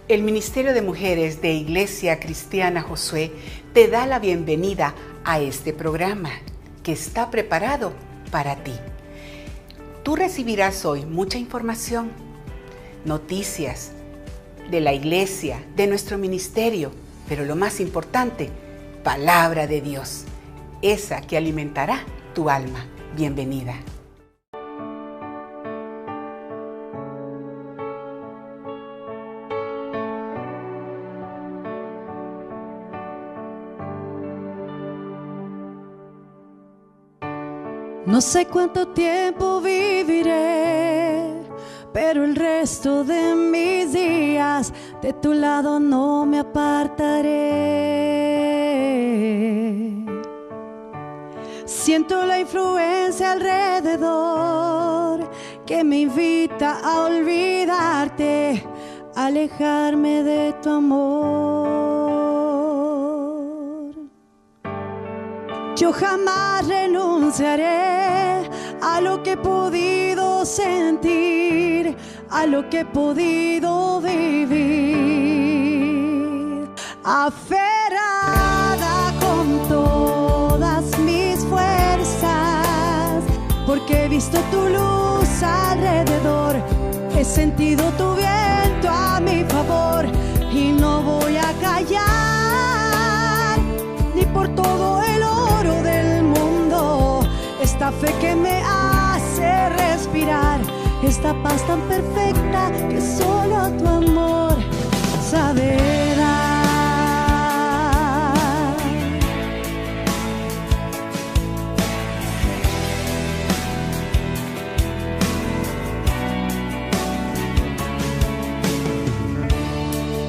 El Ministerio de Mujeres de Iglesia Cristiana Josué te da la bienvenida a este programa que está preparado para ti. Tú recibirás hoy mucha información, noticias de la iglesia, de nuestro ministerio, pero lo más importante, palabra de Dios, esa que alimentará tu alma. Bienvenida. No sé cuánto tiempo viviré, pero el resto de mis días de tu lado no me apartaré. Siento la influencia alrededor que me invita a olvidarte, a alejarme de tu amor. Yo jamás renunciaré a lo que he podido sentir, a lo que he podido vivir. Aferrada con todas mis fuerzas, porque he visto tu luz alrededor, he sentido tu viento a mi favor y no voy a callar ni por todo el oro del mundo. Esta fe que me hace respirar, esta paz tan perfecta que solo tu amor sabe dar.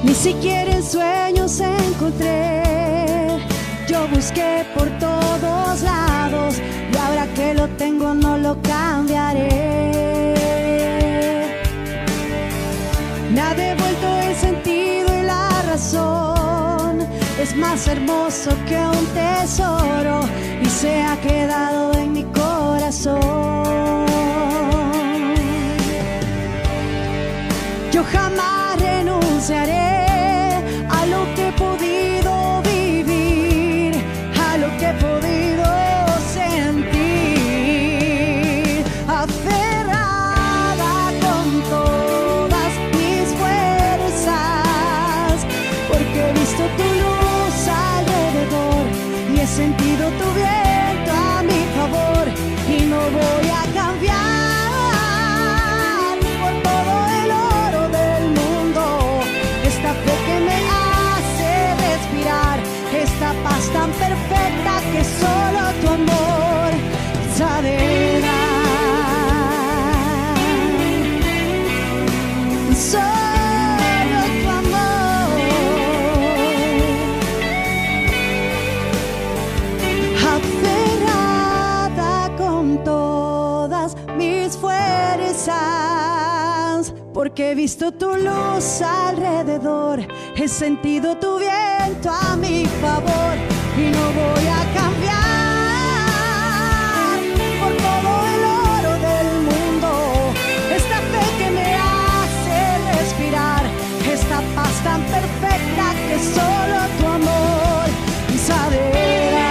Ni siquiera en sueños encontré, yo busqué por todos lados y ahora que lo tengo no lo cambiaré. Me ha devuelto el sentido y la razón, es más hermoso que un tesoro y se ha quedado en mi corazón. Yo jamás renunciaré a lo que he podido vivir, a lo que he podido sentir. Aferrada con todas mis fuerzas, porque he visto tu luz alrededor y he sentido tu viento a mi favor y no voy a cambiar por todo el oro del mundo. Esta fe que me hace respirar, esta paz tan perfecta que solo tu amor sabe dar. Solo tu amor. Aferrada con todas mis fuerzas, porque he visto tu luz alrededor, he sentido tu viento a mi favor y no voy a cambiar por todo el oro del mundo. Esta fe que me hace respirar, esta paz tan perfecta que solo tu amor sabe dar.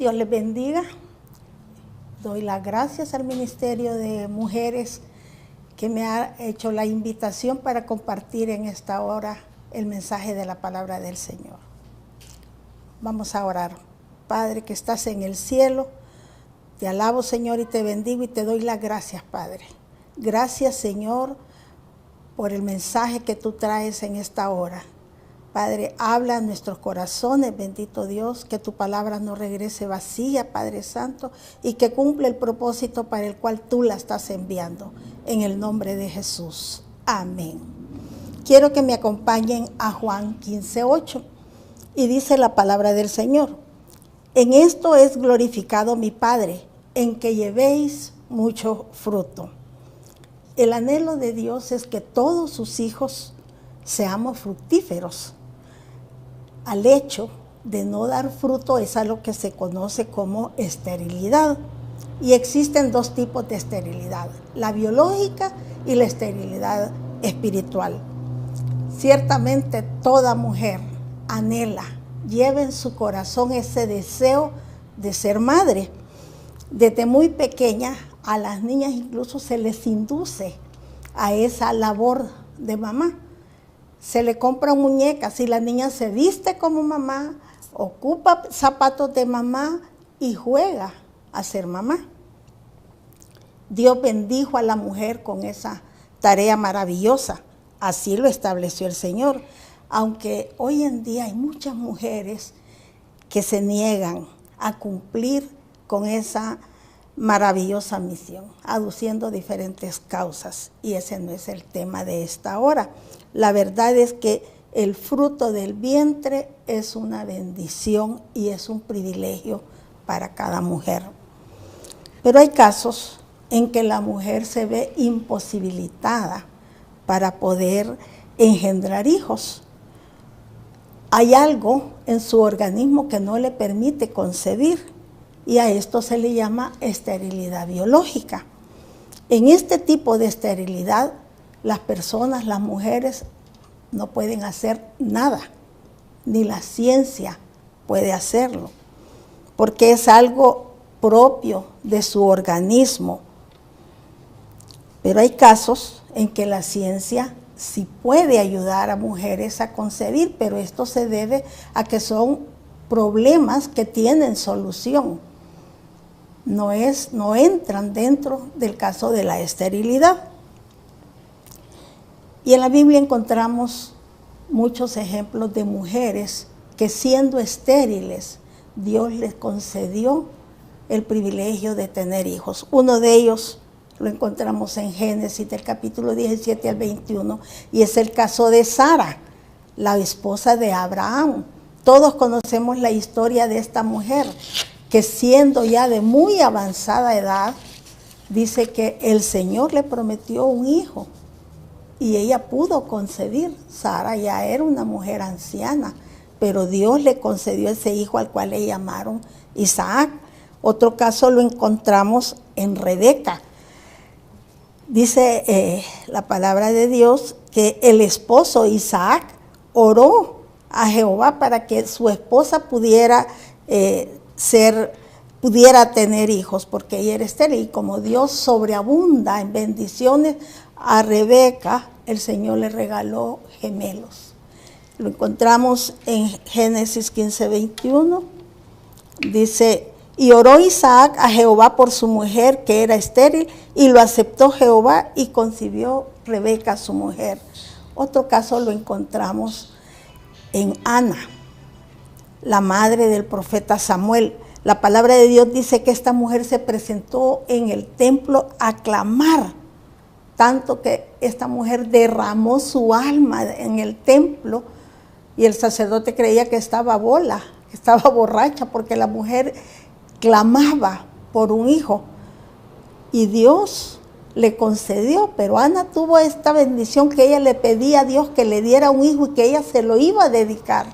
Dios les bendiga. Doy las gracias al Ministerio de Mujeres que me ha hecho la invitación para compartir en esta hora el mensaje de la palabra del Señor. Vamos a orar. Padre que estás en el cielo, te alabo, Señor, y te bendigo y te doy las gracias, Padre. Gracias, Señor, por el mensaje que tú traes en esta hora. Padre, habla en nuestros corazones, bendito Dios, que tu palabra no regrese vacía, Padre Santo, y que cumple el propósito para el cual tú la estás enviando, en el nombre de Jesús. Amén. Quiero que me acompañen a Juan 15:8, y dice la palabra del Señor: en esto es glorificado mi Padre, en que llevéis mucho fruto. El anhelo de Dios es que todos sus hijos seamos fructíferos. Al hecho de no dar fruto es a lo que se conoce como esterilidad. Y existen dos tipos de esterilidad, la biológica y la esterilidad espiritual. Ciertamente toda mujer anhela, lleva en su corazón ese deseo de ser madre. Desde muy pequeña a las niñas incluso se les induce a esa labor de mamá. Se le compran muñecas y la niña se viste como mamá, ocupa zapatos de mamá y juega a ser mamá. Dios bendijo a la mujer con esa tarea maravillosa. Así lo estableció el Señor. Aunque hoy en día hay muchas mujeres que se niegan a cumplir con esa maravillosa misión, aduciendo diferentes causas, y ese no es el tema de esta hora. La verdad es que el fruto del vientre es una bendición y es un privilegio para cada mujer. Pero hay casos en que la mujer se ve imposibilitada para poder engendrar hijos. Hay algo en su organismo que no le permite concebir, y a esto se le llama esterilidad biológica. En este tipo de esterilidad, las personas, las mujeres, no pueden hacer nada, ni la ciencia puede hacerlo, porque es algo propio de su organismo. Pero hay casos en que la ciencia sí puede ayudar a mujeres a concebir, pero esto se debe a que son problemas que tienen solución. No entran dentro del caso de la esterilidad. Y en la Biblia encontramos muchos ejemplos de mujeres que, siendo estériles, Dios les concedió el privilegio de tener hijos. Uno de ellos lo encontramos en Génesis del capítulo 17 al 21, y es el caso de Sara, la esposa de Abraham. Todos conocemos la historia de esta mujer, que siendo ya de muy avanzada edad, dice que el Señor le prometió un hijo y ella pudo concebir. Sara ya era una mujer anciana, pero Dios le concedió ese hijo al cual le llamaron Isaac. Otro caso lo encontramos en Rebeca. Dice la palabra de Dios que el esposo Isaac oró a Jehová para que su esposa pudiera tener hijos, porque ella era estéril. Y como Dios sobreabunda en bendiciones, a Rebeca el Señor le regaló gemelos. Lo encontramos en Génesis 15:21. Dice: y oró Isaac a Jehová por su mujer que era estéril, y lo aceptó Jehová, y concibió Rebeca su mujer. Otro caso lo encontramos en Ana, la madre del profeta Samuel. La palabra de Dios dice que esta mujer se presentó en el templo a clamar, tanto que esta mujer derramó su alma en el templo, y el sacerdote creía que estaba bola, que estaba borracha, porque la mujer clamaba por un hijo, y Dios le concedió. Pero Ana tuvo esta bendición, que ella le pedía a Dios que le diera un hijo y que ella se lo iba a dedicar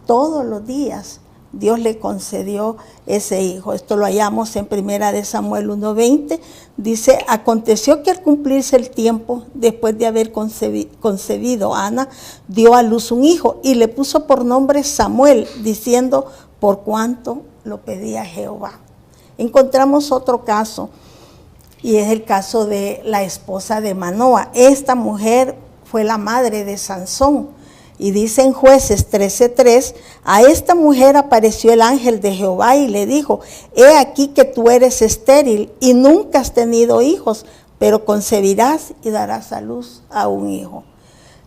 todos los días. Dios le concedió ese hijo. Esto lo hallamos en 1 Samuel 1:20. Dice: aconteció que al cumplirse el tiempo, después de haber concebido, Ana dio a luz un hijo y le puso por nombre Samuel, diciendo: por cuanto lo pedí a Jehová. Encontramos otro caso, y es el caso de la esposa de Manoa. Esta mujer fue la madre de Sansón. Y dice en Jueces 13:3, a esta mujer apareció el ángel de Jehová y le dijo, he aquí que tú eres estéril y nunca has tenido hijos, pero concebirás y darás a luz a un hijo.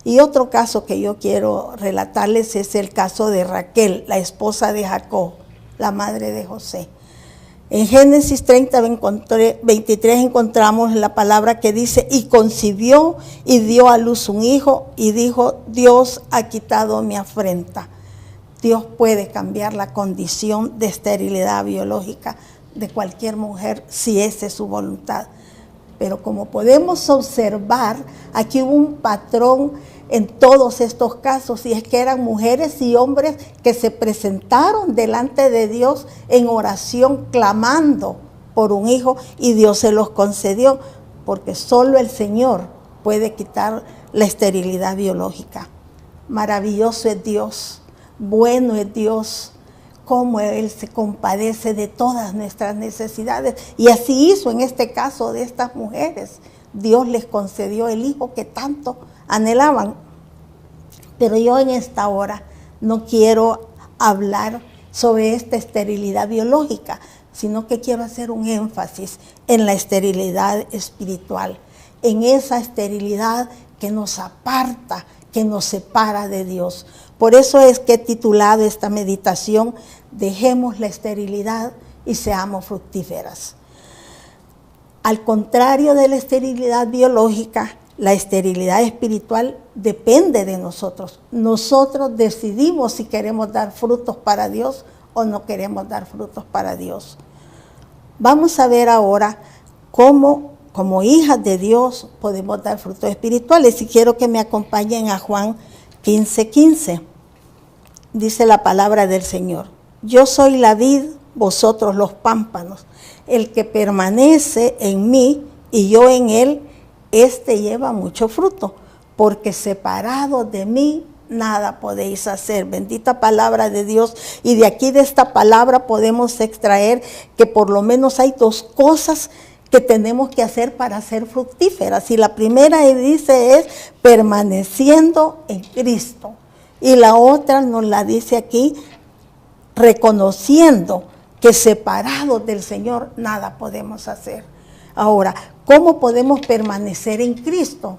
Y otro caso que yo quiero relatarles es el caso de Raquel, la esposa de Jacob, la madre de José. En Génesis 30:23 encontramos la palabra que dice, y concibió y dio a luz un hijo y dijo, Dios ha quitado mi afrenta. Dios puede cambiar la condición de esterilidad biológica de cualquier mujer si esa es su voluntad. Pero como podemos observar, aquí hubo un patrón en todos estos casos, y es que eran mujeres y hombres que se presentaron delante de Dios en oración, clamando por un hijo, y Dios se los concedió, porque solo el Señor puede quitar la esterilidad biológica. Maravilloso es Dios, bueno es Dios, cómo Él se compadece de todas nuestras necesidades, y así hizo en este caso de estas mujeres. Dios les concedió el hijo que tanto anhelaban. Pero yo en esta hora no quiero hablar sobre esta esterilidad biológica, sino que quiero hacer un énfasis en la esterilidad espiritual, en esa esterilidad que nos aparta, que nos separa de Dios. Por eso es que he titulado esta meditación, dejemos la esterilidad y seamos fructíferas. Al contrario de la esterilidad biológica, la esterilidad espiritual depende de nosotros. Nosotros decidimos si queremos dar frutos para Dios o no queremos dar frutos para Dios. Vamos a ver ahora cómo, como hijas de Dios, podemos dar frutos espirituales. Y quiero que me acompañen a Juan 15:15. Dice la palabra del Señor. Yo soy la vid, vosotros los pámpanos. El que permanece en mí y yo en él, este lleva mucho fruto, porque separado de mí nada podéis hacer. Bendita palabra de Dios. Y de aquí, de esta palabra, podemos extraer que por lo menos hay dos cosas que tenemos que hacer para ser fructíferas. Y la primera dice es permaneciendo en Cristo. Y la otra nos la dice aquí, reconociendo que separados del Señor nada podemos hacer. Ahora, ¿cómo podemos permanecer en Cristo?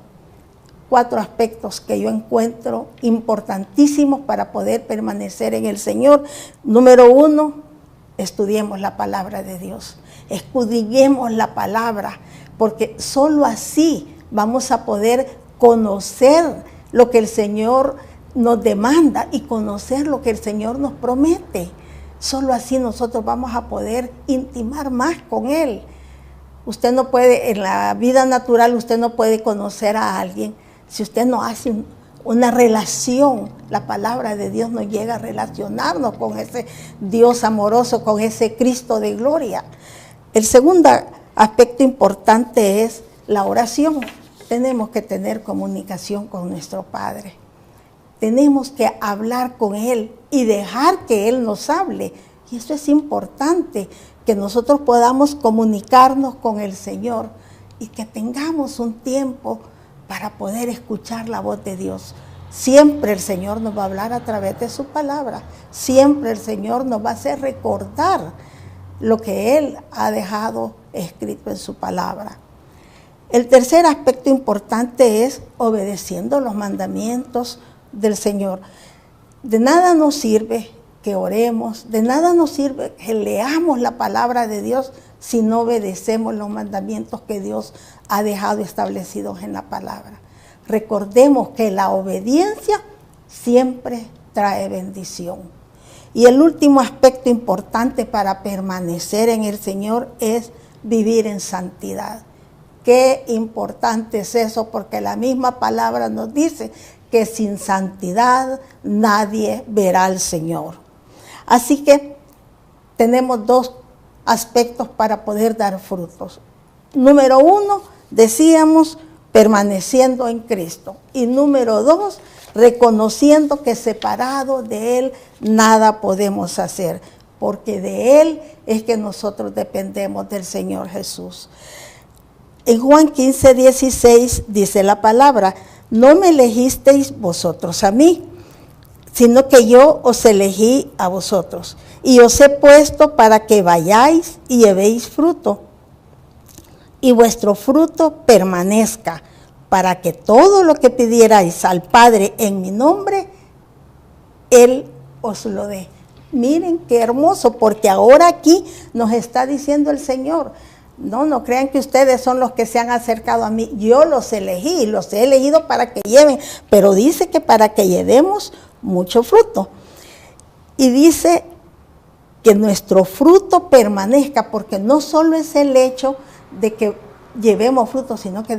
4 aspectos que yo encuentro importantísimos para poder permanecer en el Señor. Número 1, estudiemos la palabra de Dios. Escudriñemos la palabra, porque solo así vamos a poder conocer lo que el Señor nos demanda y conocer lo que el Señor nos promete. Solo así nosotros vamos a poder intimar más con Él. Usted no puede, en la vida natural, usted no puede conocer a alguien si usted no hace una relación. La palabra de Dios nos llega a relacionarnos con ese Dios amoroso, con ese Cristo de gloria. El segundo aspecto importante es la oración. Tenemos que tener comunicación con nuestro Padre. Tenemos que hablar con Él y dejar que Él nos hable. Y eso es importante, que nosotros podamos comunicarnos con el Señor y que tengamos un tiempo para poder escuchar la voz de Dios. Siempre el Señor nos va a hablar a través de su palabra. Siempre el Señor nos va a hacer recordar lo que Él ha dejado escrito en su palabra. El tercer aspecto importante es obedeciendo los mandamientos del Señor. De nada nos sirve que oremos, de nada nos sirve que leamos la palabra de Dios si no obedecemos los mandamientos que Dios ha dejado establecidos en la palabra. Recordemos que la obediencia siempre trae bendición. Y el último aspecto importante para permanecer en el Señor es vivir en santidad. Qué importante es eso, porque la misma palabra nos dice que sin santidad nadie verá al Señor. Así que tenemos 2 aspectos para poder dar frutos. Número 1, decíamos, permaneciendo en Cristo. Y número 2, reconociendo que separado de Él nada podemos hacer. porque de Él es que nosotros dependemos del Señor Jesús. En Juan 15:16 dice la palabra: no me elegisteis vosotros a mí, sino que yo os elegí a vosotros, y os he puesto para que vayáis y llevéis fruto, y vuestro fruto permanezca, para que todo lo que pidierais al Padre en mi nombre, Él os lo dé. Miren qué hermoso, porque ahora aquí nos está diciendo el Señor: no crean que ustedes son los que se han acercado a mí, yo los elegí, los he elegido para que lleven, pero dice que para que llevemos mucho fruto. Y dice que nuestro fruto permanezca, porque no solo es el hecho de que llevemos fruto, sino que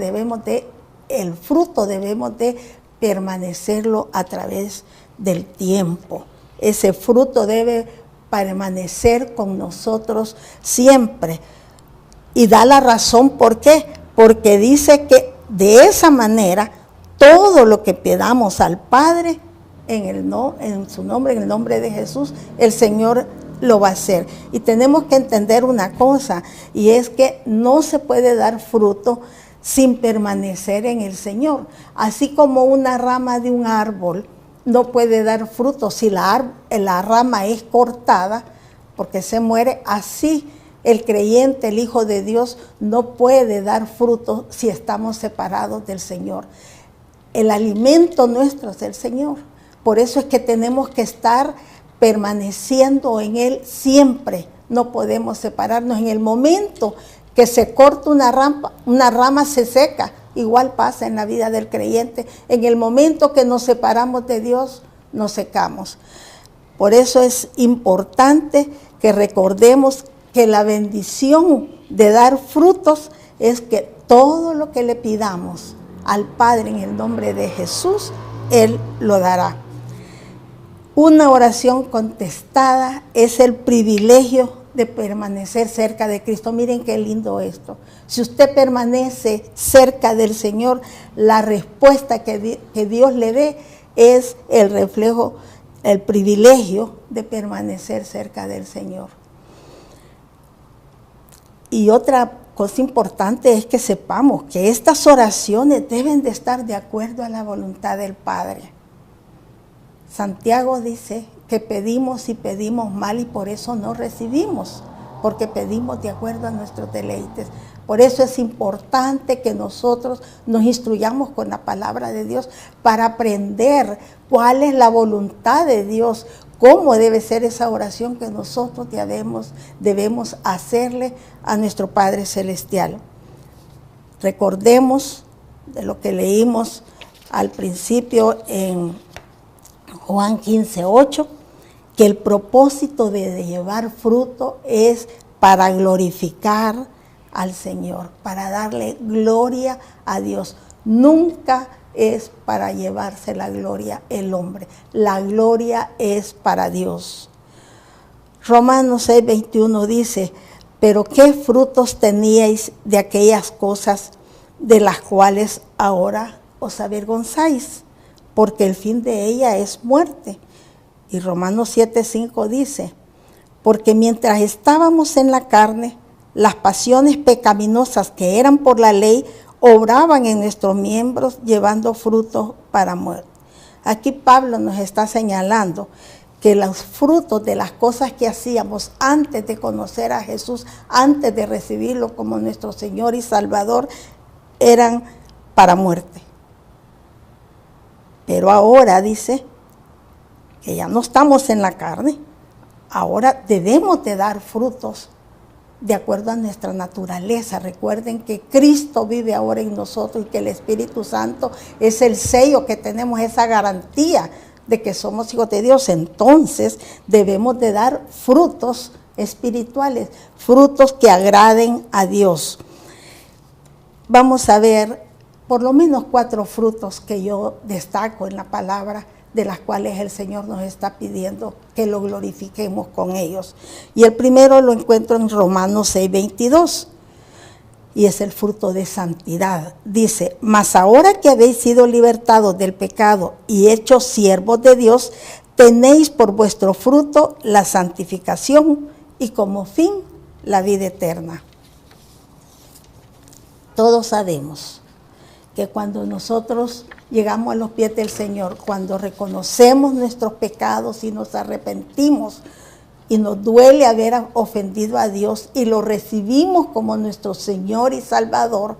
el fruto debemos de permanecerlo a través del tiempo. Ese fruto debe permanecer con nosotros siempre. Y da la razón, ¿por qué? Porque dice que de esa manera todo lo que pidamos al Padre en su nombre, en el nombre de Jesús, el Señor lo va a hacer. Y tenemos que entender una cosa, y es que no se puede dar fruto sin permanecer en el Señor. Así como una rama de un árbol no puede dar fruto si la rama es cortada, porque se muere, así el creyente, el Hijo de Dios, no puede dar fruto si estamos separados del Señor. El alimento nuestro es el Señor. Por eso es que tenemos que estar permaneciendo en Él siempre. No podemos separarnos. En el momento que se corta una rama se seca. Igual pasa en la vida del creyente. En el momento que nos separamos de Dios, nos secamos. Por eso es importante que recordemos que la bendición de dar frutos es que todo lo que le pidamos al Padre en el nombre de Jesús, Él lo dará. Una oración contestada es el privilegio de permanecer cerca de Cristo. Miren qué lindo esto. Si usted permanece cerca del Señor, la respuesta que Dios le dé es el reflejo, el privilegio de permanecer cerca del Señor. Y otra cosa importante es que sepamos que estas oraciones deben de estar de acuerdo a la voluntad del Padre. Santiago dice que pedimos y pedimos mal y por eso no recibimos, porque pedimos de acuerdo a nuestros deleites. Por eso es importante que nosotros nos instruyamos con la palabra de Dios para aprender cuál es la voluntad de Dios, cómo debe ser esa oración que nosotros debemos hacerle a nuestro Padre Celestial. Recordemos de lo que leímos al principio en Juan 15:8, que el propósito de llevar fruto es para glorificar al Señor, para darle gloria a Dios. Nunca es para llevarse la gloria el hombre. La gloria es para Dios. Romanos 6:21 dice: pero qué frutos teníais de aquellas cosas de las cuales ahora os avergonzáis, porque el fin de ella es muerte. Y Romanos 7:5 dice: porque mientras estábamos en la carne, las pasiones pecaminosas que eran por la ley obraban en nuestros miembros, llevando frutos para muerte. Aquí Pablo nos está señalando que los frutos de las cosas que hacíamos antes de conocer a Jesús, antes de recibirlo como nuestro Señor y Salvador, eran para muerte. Pero ahora dice que ya no estamos en la carne, ahora debemos de dar frutos de acuerdo a nuestra naturaleza. Recuerden que Cristo vive ahora en nosotros y que el Espíritu Santo es el sello que tenemos, esa garantía de que somos hijos de Dios. Entonces debemos de dar frutos espirituales, frutos que agraden a Dios. Vamos a ver por lo menos 4 frutos que yo destaco en la palabra, de las cuales el Señor nos está pidiendo que lo glorifiquemos con ellos. Y el primero lo encuentro en Romanos 6:22, y es el fruto de santidad. Dice: mas ahora que habéis sido libertados del pecado y hechos siervos de Dios, tenéis por vuestro fruto la santificación y como fin la vida eterna. Todos sabemos que cuando nosotros llegamos a los pies del Señor, cuando reconocemos nuestros pecados y nos arrepentimos y nos duele haber ofendido a Dios y lo recibimos como nuestro Señor y Salvador,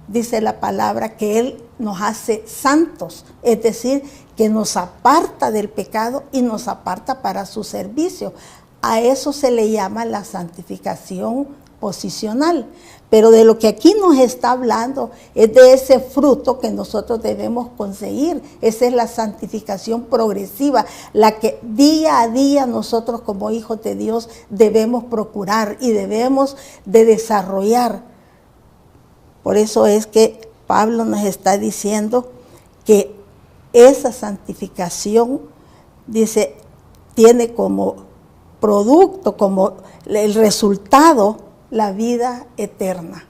dice la palabra que Él nos hace santos, es decir, que nos aparta del pecado y nos aparta para su servicio. A eso se le llama la santificación posicional. Pero de lo que aquí nos está hablando es de ese fruto que nosotros debemos conseguir. Esa es la santificación progresiva, la que día a día nosotros como hijos de Dios debemos procurar y debemos de desarrollar. Por eso es que Pablo nos está diciendo que esa santificación, dice, tiene como producto, como el resultado, la vida eterna.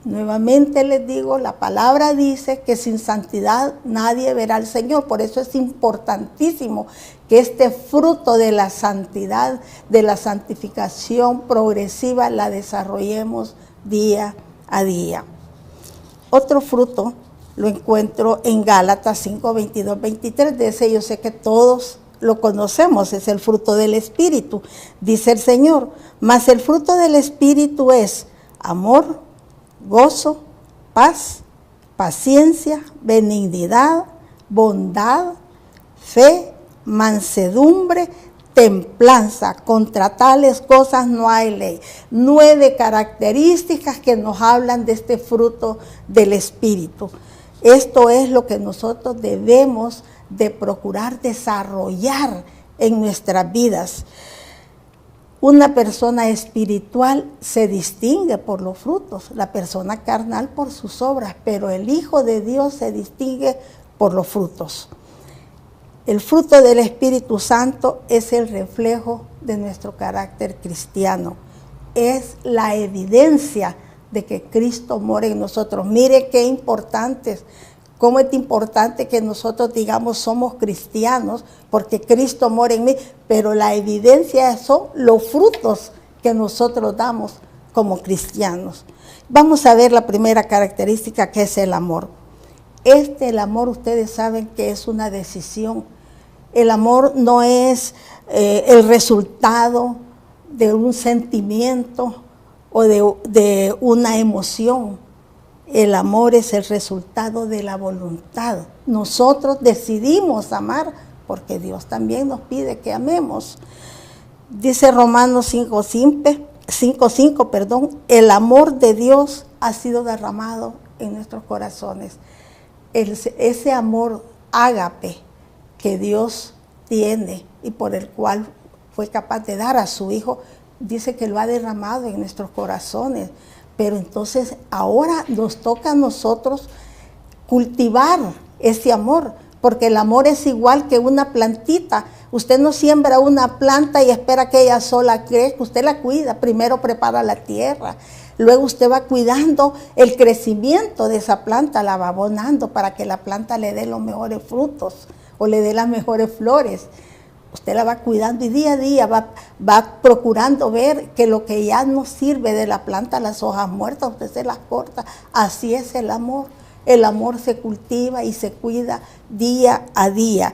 Nuevamente les digo, la palabra dice que sin santidad nadie verá al Señor. Por eso es importantísimo que este fruto de la santidad, de la santificación progresiva, la desarrollemos día a día. Otro fruto lo encuentro en Gálatas 5, 22, 23. De ese yo sé que todos lo conocemos, es el fruto del Espíritu. Dice el Señor, mas el fruto del Espíritu es amor, gozo, paz, paciencia, benignidad, bondad, fe, mansedumbre, templanza. Contra tales cosas no hay ley. 9 características que nos hablan de este fruto del Espíritu. Esto es lo que nosotros debemos de procurar desarrollar en nuestras vidas. Una persona espiritual se distingue por los frutos, la persona carnal por sus obras, pero el Hijo de Dios se distingue por los frutos. El fruto del Espíritu Santo es el reflejo de nuestro carácter cristiano, es la evidencia de que Cristo mora en nosotros. Mire qué importante, cómo es importante que nosotros digamos somos cristianos porque Cristo mora en mí, pero la evidencia son los frutos que nosotros damos como cristianos. Vamos a ver la primera característica, que es el amor. El amor, ustedes saben que es una decisión. El amor no es el resultado de un sentimiento o de una emoción. El amor es el resultado de la voluntad. Nosotros decidimos amar porque Dios también nos pide que amemos. Dice Romanos 5:5, el amor de Dios ha sido derramado en nuestros corazones. Ese amor ágape que Dios tiene y por el cual fue capaz de dar a su Hijo, dice que lo ha derramado en nuestros corazones. Pero entonces ahora nos toca a nosotros cultivar ese amor, porque el amor es igual que una plantita. Usted no siembra una planta y espera que ella sola crezca, usted la cuida, primero prepara la tierra, luego usted va cuidando el crecimiento de esa planta, la va abonando para que la planta le dé los mejores frutos o le dé las mejores flores. Usted la va cuidando y día a día va procurando ver que lo que ya no sirve de la planta, las hojas muertas, usted se las corta. Así es el amor. El amor se cultiva y se cuida día a día.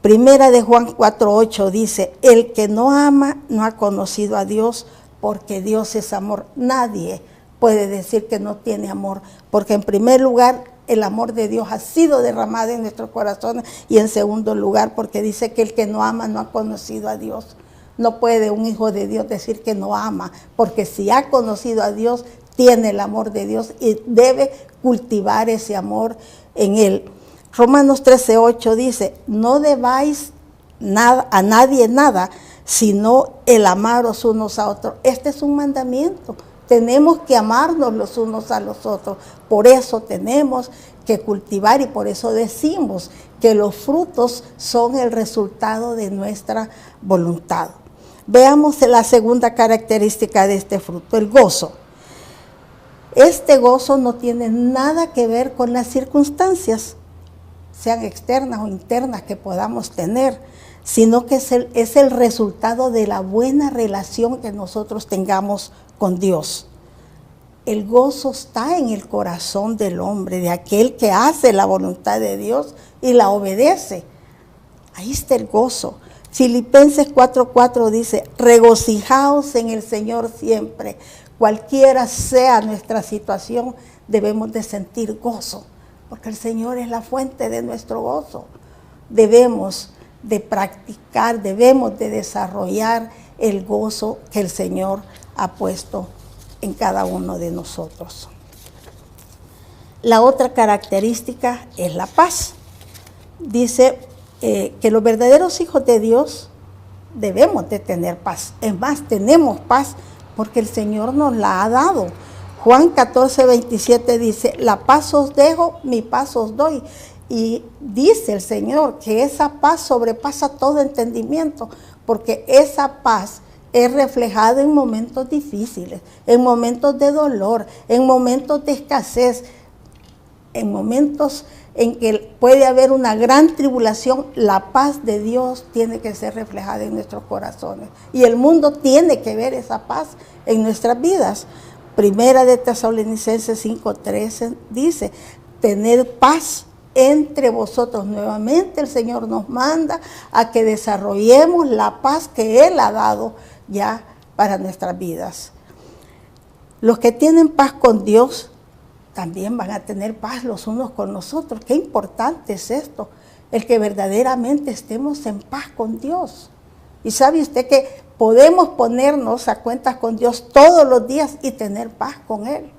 Primera de Juan 4:8 dice, el que no ama no ha conocido a Dios, porque Dios es amor. Nadie puede decir que no tiene amor, porque en primer lugar, el amor de Dios ha sido derramado en nuestros corazones, y en segundo lugar, porque dice que el que no ama no ha conocido a Dios. No puede un hijo de Dios decir que no ama, porque si ha conocido a Dios, tiene el amor de Dios y debe cultivar ese amor en él. Romanos 13:8 dice, no debáis a nadie nada, sino el amaros unos a otros. Este es un mandamiento. Tenemos que amarnos los unos a los otros. Por eso tenemos que cultivar y por eso decimos que los frutos son el resultado de nuestra voluntad. Veamos la segunda característica de este fruto, el gozo. Este gozo no tiene nada que ver con las circunstancias. sean externas o internas que podamos tener, sino que es el resultado de la buena relación que nosotros tengamos con Dios. El gozo está en el corazón del hombre, de aquel que hace la voluntad de Dios y la obedece. Ahí está el gozo. Filipenses 4:4 dice, regocijaos en el Señor siempre. Cualquiera sea nuestra situación, debemos de sentir gozo, porque el Señor es la fuente de nuestro gozo. Debemos de practicar, debemos de desarrollar el gozo que el Señor ha puesto en cada uno de nosotros. La otra característica es la paz. Dice que los verdaderos hijos de Dios debemos de tener paz. Es más, tenemos paz porque el Señor nos la ha dado. Juan 14:27 dice, la paz os dejo, mi paz os doy. Y dice el Señor que esa paz sobrepasa todo entendimiento, porque esa paz es reflejada en momentos difíciles, en momentos de dolor, en momentos de escasez, en momentos en que puede haber una gran tribulación. La paz de Dios tiene que ser reflejada en nuestros corazones. Y el mundo tiene que ver esa paz en nuestras vidas. Primera de Tesalonicenses 5:13 dice, tened paz entre vosotros. Nuevamente el Señor nos manda a que desarrollemos la paz que Él ha dado ya para nuestras vidas. Los que tienen paz con Dios también van a tener paz los unos con los otros. Qué importante es esto, el que verdaderamente estemos en paz con Dios. Y sabe usted que podemos ponernos a cuentas con Dios todos los días y tener paz con Él.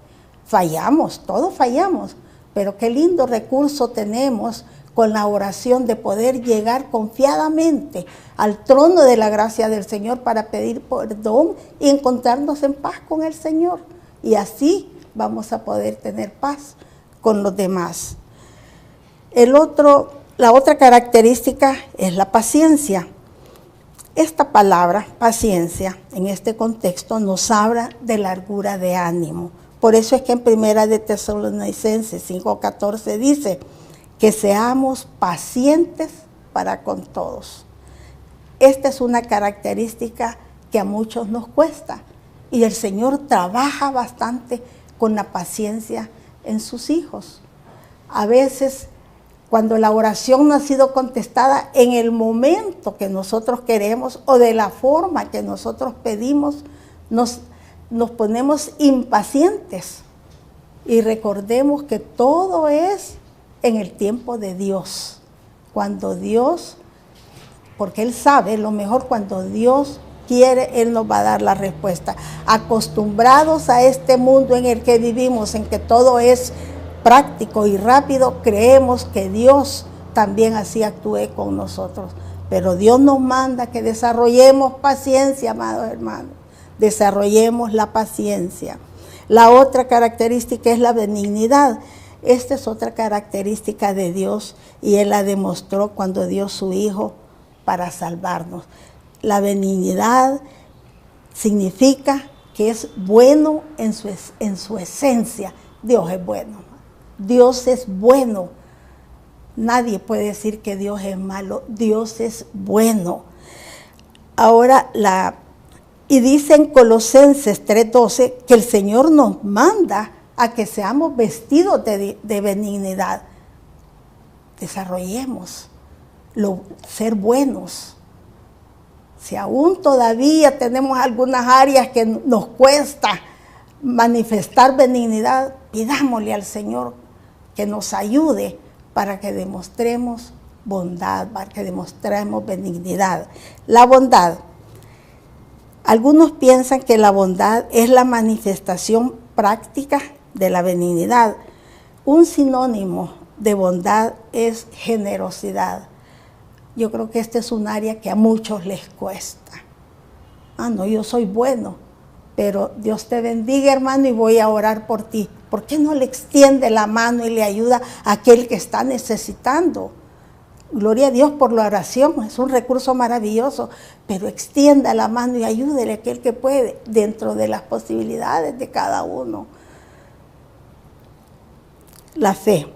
Fallamos, todos fallamos, pero qué lindo recurso tenemos con la oración de poder llegar confiadamente al trono de la gracia del Señor para pedir perdón y encontrarnos en paz con el Señor. Y así vamos a poder tener paz con los demás. La otra característica es la paciencia. Esta palabra, paciencia, en este contexto nos habla de largura de ánimo. Por eso es que en Primera de Tesalonicenses 5:14 dice que seamos pacientes para con todos. Esta es una característica que a muchos nos cuesta y el Señor trabaja bastante con la paciencia en sus hijos. A veces, cuando la oración no ha sido contestada en el momento que nosotros queremos o de la forma que nosotros pedimos, nos ponemos impacientes. Y recordemos que todo es en el tiempo de Dios. Cuando Dios, porque Él sabe lo mejor, cuando Dios quiere, Él nos va a dar la respuesta. Acostumbrados a este mundo en el que vivimos, en que todo es práctico y rápido, creemos que Dios también así actúe con nosotros. Pero Dios nos manda que desarrollemos paciencia, amados hermanos. Desarrollemos la paciencia. La otra característica es la benignidad. Esta es otra característica de Dios y Él la demostró cuando dio su Hijo para salvarnos. La benignidad significa que es bueno en su esencia. Dios es bueno. Dios es bueno. Nadie puede decir que Dios es malo. Dios es bueno. Ahora, y dice en Colosenses 3:12 que el Señor nos manda a que seamos vestidos de benignidad. Desarrollemos ser buenos. Si aún todavía tenemos algunas áreas que nos cuesta manifestar benignidad, pidámosle al Señor que nos ayude para que demostremos bondad, para que demostremos benignidad. La bondad. Algunos piensan que la bondad es la manifestación práctica de la benignidad. Un sinónimo de bondad es generosidad. Yo creo que este es un área que a muchos les cuesta. No, yo soy bueno, pero Dios te bendiga, hermano, y voy a orar por ti. ¿Por qué no le extiende la mano y le ayuda a aquel que está necesitando? Gloria a Dios por la oración, es un recurso maravilloso, pero extienda la mano y ayúdele a aquel que puede, dentro de las posibilidades de cada uno. La fe.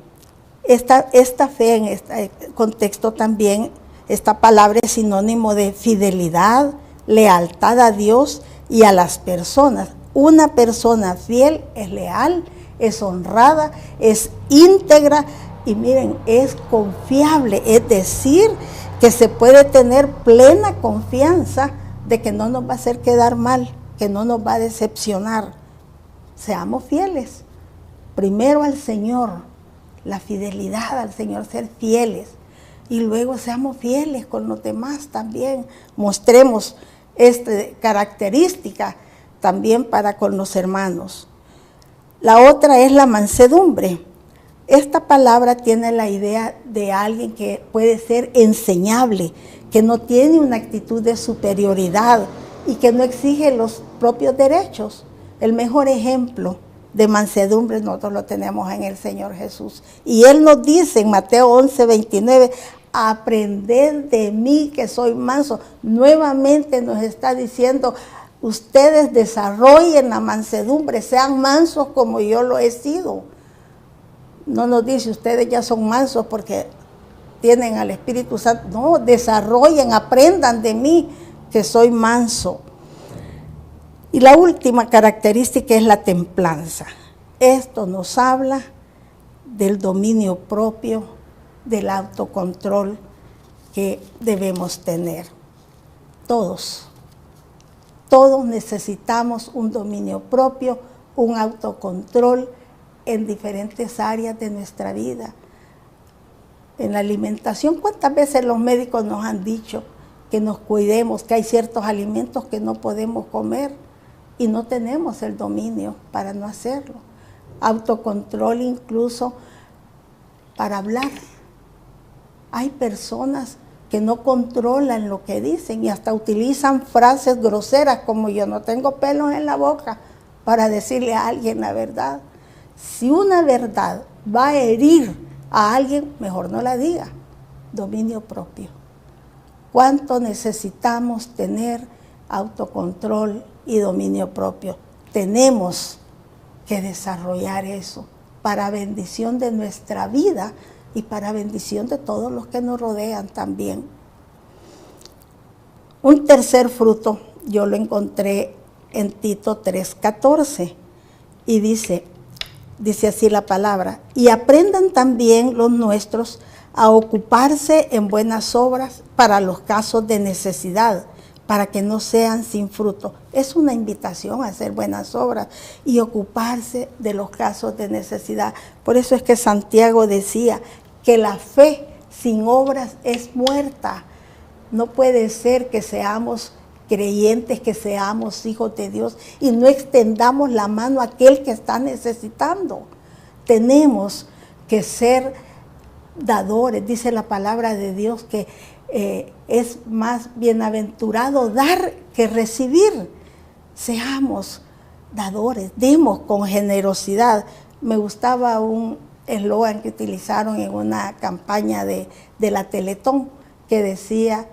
Esta fe en este contexto también, esta palabra es sinónimo de fidelidad, lealtad a Dios y a las personas. Una persona fiel es leal, es honrada, es íntegra y miren, es confiable. Es decir, que se puede tener plena confianza de que no nos va a hacer quedar mal, que no nos va a decepcionar. Seamos fieles. Primero al Señor, la fidelidad al Señor, ser fieles. Y luego seamos fieles con los demás también. Mostremos esta característica también para con los hermanos. La otra es la mansedumbre. Esta palabra tiene la idea de alguien que puede ser enseñable, que no tiene una actitud de superioridad y que no exige los propios derechos. El mejor ejemplo de mansedumbre nosotros lo tenemos en el Señor Jesús. Y Él nos dice en Mateo 11:29, aprended de mí que soy manso. Nuevamente nos está diciendo, ustedes desarrollen la mansedumbre, sean mansos como yo lo he sido. No nos dice, ustedes ya son mansos porque tienen al Espíritu Santo. No, desarrollen, aprendan de mí que soy manso. Y la última característica es la templanza. Esto nos habla del dominio propio, del autocontrol que debemos tener. Todos necesitamos un dominio propio, un autocontrol en diferentes áreas de nuestra vida. En la alimentación, ¿cuántas veces los médicos nos han dicho que nos cuidemos, que hay ciertos alimentos que no podemos comer y no tenemos el dominio para no hacerlo? Autocontrol incluso para hablar. Hay personas que no controlan lo que dicen y hasta utilizan frases groseras como yo no tengo pelos en la boca para decirle a alguien la verdad. Si una verdad va a herir a alguien, mejor no la diga. Dominio propio. ¿Cuánto necesitamos tener autocontrol y dominio propio? Tenemos que desarrollar eso para bendición de nuestra vida y para bendición de todos los que nos rodean también. Un tercer fruto yo lo encontré en Tito 3:14 y dice así la palabra, y aprendan también los nuestros a ocuparse en buenas obras para los casos de necesidad, para que no sean sin fruto. Es una invitación a hacer buenas obras y ocuparse de los casos de necesidad. Por eso es que Santiago decía que la fe sin obras es muerta. No puede ser que seamos creyentes, que seamos hijos de Dios y no extendamos la mano a aquel que está necesitando. Tenemos que ser dadores. Dice la palabra de Dios que es más bienaventurado dar que recibir. Seamos dadores, demos con generosidad. Me gustaba un eslogan que utilizaron en una campaña de la Teletón que decía,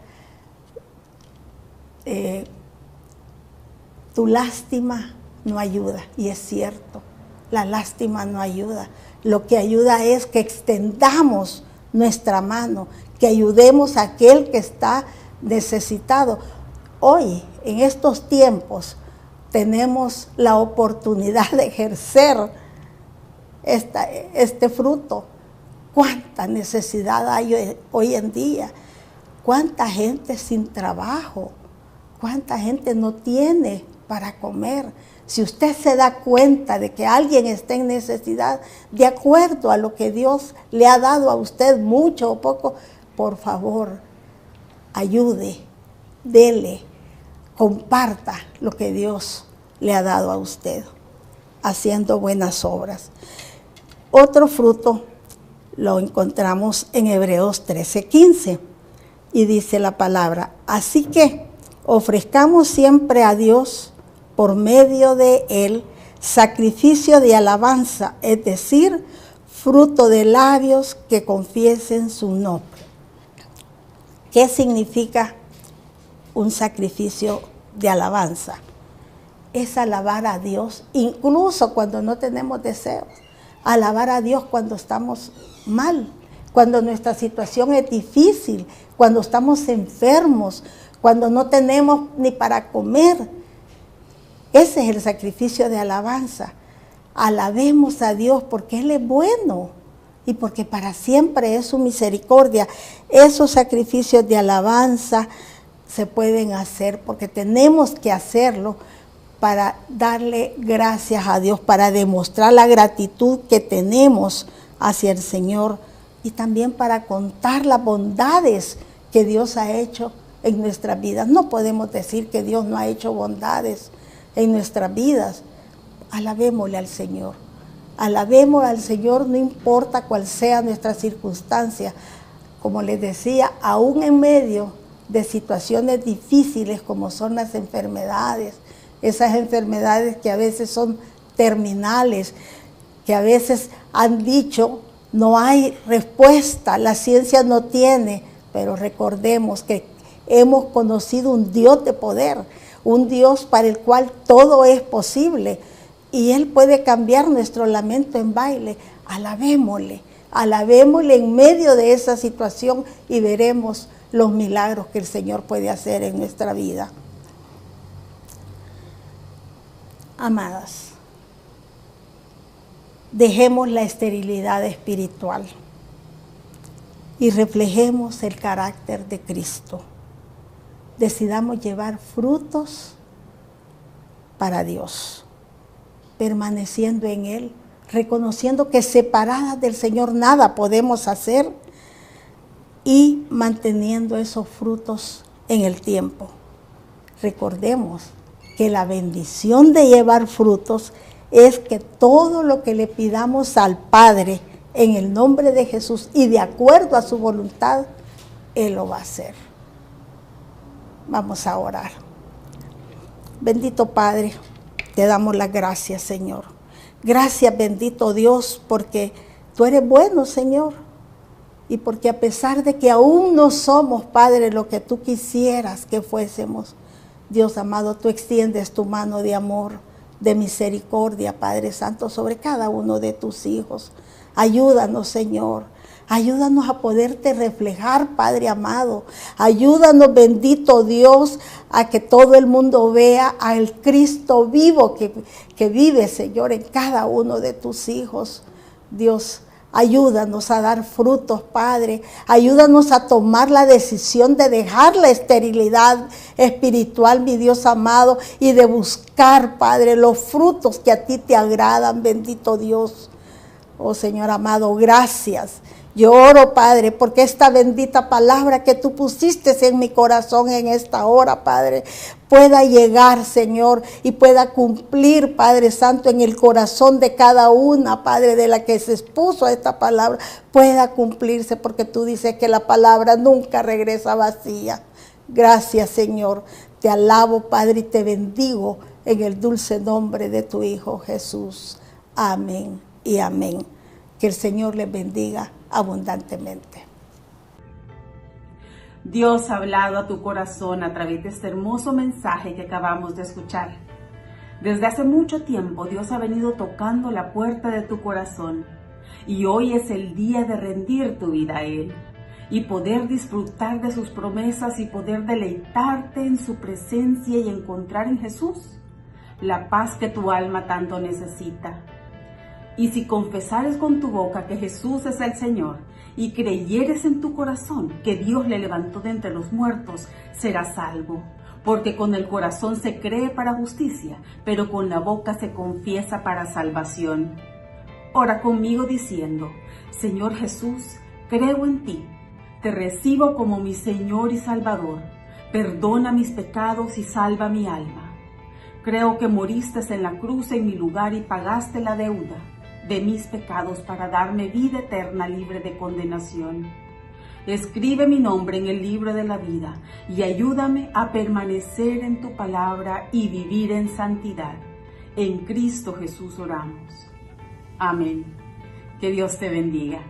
tu lástima no ayuda. Y es cierto, la lástima no ayuda. Lo que ayuda es que extendamos nuestra mano, que ayudemos a aquel que está necesitado. Hoy, en estos tiempos, tenemos la oportunidad de ejercer este fruto. ¿Cuánta necesidad hay hoy en día? ¿Cuánta gente sin trabajo? ¿Cuánta gente no tiene para comer? Si usted se da cuenta de que alguien está en necesidad, de acuerdo a lo que Dios le ha dado a usted, mucho o poco, por favor, ayude, dele, comparta lo que Dios le ha dado a usted, haciendo buenas obras. Otro fruto lo encontramos en Hebreos 13:15 y dice la palabra, así que ofrezcamos siempre a Dios por medio de Él sacrificio de alabanza, es decir, fruto de labios que confiesen su nombre. ¿Qué significa un sacrificio de alabanza? Es alabar a Dios, incluso cuando no tenemos deseos. alabar a Dios cuando estamos mal, cuando nuestra situación es difícil, cuando estamos enfermos, cuando no tenemos ni para comer. Ese es el sacrificio de alabanza. Alabemos a Dios porque Él es bueno y porque para siempre es su misericordia. Esos sacrificios de alabanza se pueden hacer porque tenemos que hacerlo para darle gracias a Dios, para demostrar la gratitud que tenemos hacia el Señor y también para contar las bondades que Dios ha hecho en nuestras vidas. No podemos decir que Dios no ha hecho bondades en nuestras vidas. Alabémosle al Señor. Alabemos al Señor, no importa cuál sea nuestra circunstancia. Como les decía, aún en medio de situaciones difíciles como son las enfermedades, esas enfermedades que a veces son terminales, que a veces han dicho no hay respuesta, la ciencia no tiene, pero recordemos que hemos conocido un Dios de poder, un Dios para el cual todo es posible y Él puede cambiar nuestro lamento en baile. Alabémosle en medio de esa situación y veremos los milagros que el Señor puede hacer en nuestra vida. Amadas, dejemos la esterilidad espiritual y reflejemos el carácter de Cristo. Decidamos llevar frutos para Dios, permaneciendo en Él, reconociendo que separadas del Señor nada podemos hacer y manteniendo esos frutos en el tiempo. Recordemos que la bendición de llevar frutos es que todo lo que le pidamos al Padre en el nombre de Jesús y de acuerdo a su voluntad, Él lo va a hacer. Vamos a orar. Bendito Padre, te damos las gracias, Señor. Gracias, bendito Dios, porque tú eres bueno, Señor. Y porque a pesar de que aún no somos, Padre, lo que tú quisieras que fuésemos, Dios amado, tú extiendes tu mano de amor, de misericordia, Padre Santo, sobre cada uno de tus hijos. Ayúdanos, Señor. Ayúdanos a poderte reflejar, Padre amado. Ayúdanos, bendito Dios, a que todo el mundo vea al Cristo vivo que vive, Señor, en cada uno de tus hijos. Dios, ayúdanos a dar frutos, Padre. Ayúdanos a tomar la decisión de dejar la esterilidad espiritual, mi Dios amado, y de buscar, Padre, los frutos que a ti te agradan, bendito Dios. Oh, Señor amado, gracias. Yo oro, Padre, porque esta bendita palabra que tú pusiste en mi corazón en esta hora, Padre, pueda llegar, Señor, y pueda cumplir, Padre Santo, en el corazón de cada una, Padre, de la que se expuso a esta palabra, pueda cumplirse, porque tú dices que la palabra nunca regresa vacía. Gracias, Señor. Te alabo, Padre, y te bendigo en el dulce nombre de tu Hijo Jesús. Amén y amén. Que el Señor les bendiga abundantemente. Dios ha hablado a tu corazón a través de este hermoso mensaje que acabamos de escuchar. Desde hace mucho tiempo Dios ha venido tocando la puerta de tu corazón y hoy es el día de rendir tu vida a Él y poder disfrutar de sus promesas y poder deleitarte en su presencia y encontrar en Jesús la paz que tu alma tanto necesita. Y si confesares con tu boca que Jesús es el Señor y creyeres en tu corazón que Dios le levantó de entre los muertos, serás salvo. Porque con el corazón se cree para justicia, pero con la boca se confiesa para salvación. Ora conmigo diciendo: Señor Jesús, creo en ti, te recibo como mi Señor y Salvador. Perdona mis pecados y salva mi alma. Creo que moriste en la cruz en mi lugar y pagaste la deuda de mis pecados para darme vida eterna libre de condenación. Escribe mi nombre en el libro de la vida y ayúdame a permanecer en tu palabra y vivir en santidad. En Cristo Jesús oramos. Amén. Que Dios te bendiga.